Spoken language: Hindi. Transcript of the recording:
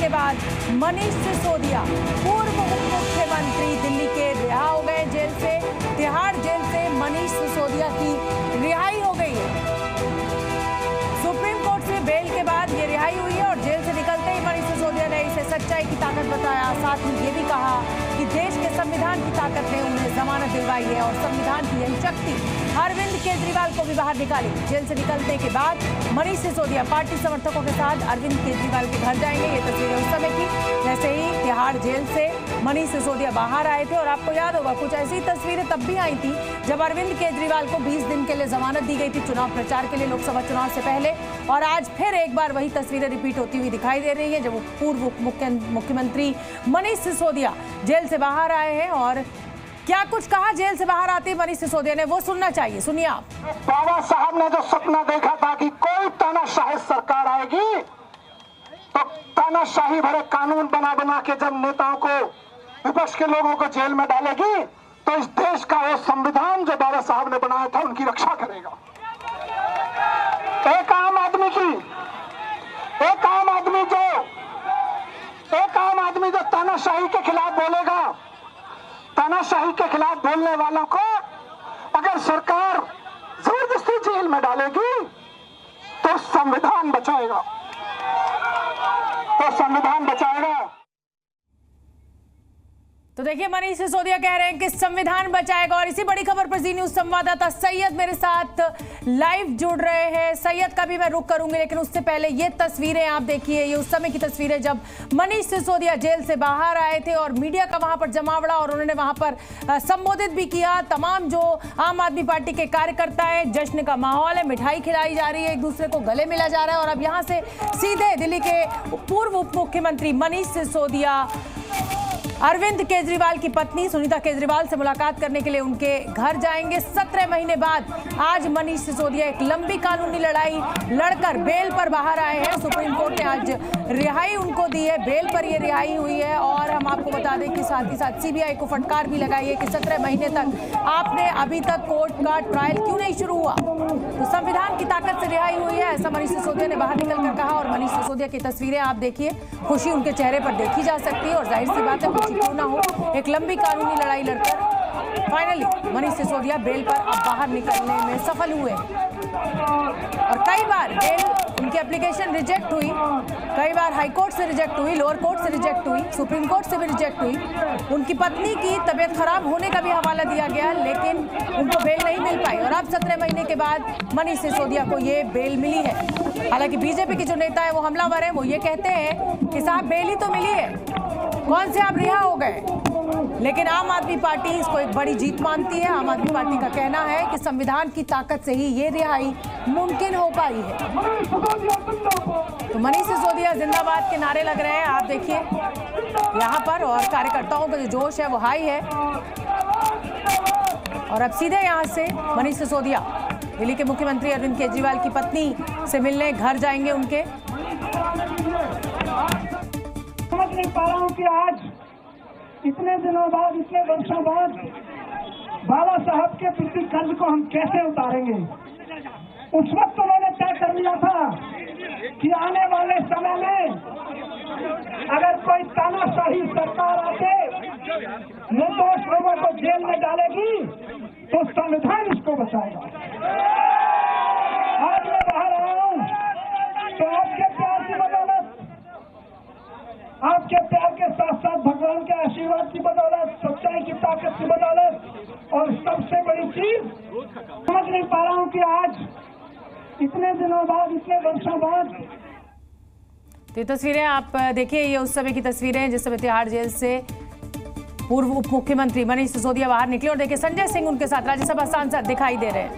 के बाद मनीष सिसोदिया पूर्व उप मुख्यमंत्री दिल्ली के रिहा हो गए जेल से। तिहाड़ जेल से मनीष सिसोदिया की रिहाई हो गई है। सुप्रीम कोर्ट से बेल के बाद ये रिहाई हुई है और जेल से निकलते ही मनीष सिसोदिया ने इसे सच्चाई की ताकत बताया। साथ ही ये भी कहा कि देश के संविधान की ताकत ने उन्हें जमानत दिलवाई है और संविधान की यही शक्ति अरविंद केजरीवाल को भी बाहर निकाली। जेल से निकलने के बाद मनीष सिसोदिया पार्टी समर्थकों के साथ अरविंद केजरीवाल के घर जाएंगे। ये तस्वीरें उस समय की जैसे ही तिहाड़ जेल से मनीष सिसोदिया बाहर आए थे और आपको याद होगा कुछ ऐसी तस्वीरें तब भी आई थी जब अरविंद केजरीवाल को 20 दिन के लिए जमानत दी गई थी चुनाव प्रचार के लिए, लोकसभा चुनाव से पहले। और आज फिर एक बार वही तस्वीरें रिपीट होती हुई दिखाई दे रही है जब पूर्व मुख्यमंत्री मनीष सिसोदिया जेल से बाहर आए हैं। और क्या कुछ कहा जेल से बाहर आते ही मनीष सिसोदिया ने, वो सुनना चाहिए, सुनिए आप। बाबा साहब ने जो सपना देखा था कि कोई तानाशाही सरकार आएगी तो तानाशाही भरे कानून बना के जब नेताओं को, विपक्ष के लोगों को जेल में डालेगी तो इस देश का वो संविधान जो बाबा साहब ने बनाया था उनकी रक्षा करेगा। एक आम आदमी जो तानाशाही के खिलाफ बोलेगा, तानाशाही के खिलाफ बोलने वालों को अगर सरकार जबरदस्ती जेल में डालेगी तो संविधान बचाएगा, तो देखिए मनीष सिसोदिया कह रहे हैं कि संविधान बचाएगा। और इसी बड़ी खबर पर जी न्यूज संवाददाता सैयद मेरे साथ लाइव जुड़ रहे हैं। सैयद का भी मैं रुख करूंगी लेकिन उससे पहले ये तस्वीरें आप देखिए। ये उस समय की तस्वीरें जब मनीष सिसोदिया जेल से बाहर आए थे और मीडिया का वहां पर जमावड़ा और उन्होंने वहां पर संबोधित भी किया। तमाम जो आम आदमी पार्टी के कार्यकर्ता है, जश्न का माहौल है, मिठाई खिलाई जा रही है, एक दूसरे को गले मिला जा रहा है। और अब यहाँ से सीधे दिल्ली के पूर्व उप मुख्यमंत्री मनीष सिसोदिया अरविंद केजरीवाल की पत्नी सुनीता केजरीवाल से मुलाकात करने के लिए उनके घर जाएंगे। 17 महीने बाद आज मनीष सिसोदिया एक लंबी कानूनी लड़ाई लड़कर बेल पर बाहर आए हैं। सुप्रीम कोर्ट ने आज रिहाई उनको दी है, बेल पर ये रिहाई हुई है। और हम आपको बता दें कि साथ ही साथ सीबीआई को फटकार भी लगाई है कि 17 महीने तक आपने अभी तक कोर्ट का ट्रायल क्यों नहीं शुरू हुआ। तो संविधान की ताकत से रिहाई हुई है, ऐसा मनीष सिसोदिया ने बाहर निकलकर कहा। और मनीष सिसोदिया की तस्वीरें आप देखिए, खुशी उनके चेहरे पर देखी जा सकती है। और जाहिर सी बात है क्यों ना हो, एक लंबी कानूनी लड़ाई लड़कर फाइनली मनीष सिसोदिया बेल पर अब बाहर निकलने में सफल हुए। और कई बार बेल उनकी एप्लीकेशन रिजेक्ट हुई, कई बार हाई कोर्ट से रिजेक्ट हुई, लोअर कोर्ट से रिजेक्ट हुई, सुप्रीम कोर्ट से भी रिजेक्ट हुई। उनकी पत्नी की तबीयत खराब होने का भी हवाला दिया गया लेकिन उनको बेल नहीं मिल पाई। और अब 17 महीने के बाद मनीष सिसोदिया को ये बेल मिली है। हालांकि बीजेपी के जो नेता है वो हमलावर है, वो ये कहते हैं कि साहब बेल ही तो मिली है, कौन से आप रिहा हो गए। लेकिन आम आदमी पार्टी इसको एक बड़ी जीत मानती है। आम आदमी पार्टी का कहना है कि संविधान की ताकत से ही ये रिहाई मुमकिन हो पाई है। तो मनीष सिसोदिया जिंदाबाद के नारे लग रहे हैं, आप देखिए यहाँ पर। और कार्यकर्ताओं का जो जोश है वो हाई है। और अब सीधे यहाँ से मनीष सिसोदिया दिल्ली के मुख्यमंत्री अरविंद केजरीवाल की पत्नी से मिलने घर जाएंगे उनके। समझ नहीं पा रहा हूँ कि आज इतने दिनों बाद, इतने वर्षों बाद बाबा साहब के प्रति कर्ज को हम कैसे उतारेंगे। उस वक्त उन्होंने तय कर लिया था कि आने वाले समय में अगर कोई तानाशाही सरकार आके निर्दोष लोगों को जेल में डालेगी तो संविधान इसको बचाएगा। आज मैं बाहर आया हूँ तो आपके प्यार की बदौलत, आपके प्यार के साथ साथ भगवान के आशीर्वाद की बदौलत, सच्चाई की ताकत की बदौलत, और सबसे बड़ी चीज समझ नहीं पा रहा हूँ कि आज इतने दिनों बाद, इतने वर्षों बाद। तो ये तस्वीरें आप देखिए, ये उस समय की तस्वीरें हैं जिस समय तिहाड़ जेल से पूर्व उप मुख्यमंत्री मनीष सिसोदिया बाहर निकले। और देखिए संजय सिंह उनके साथ राज्यसभा सांसद दिखाई दे रहे हैं।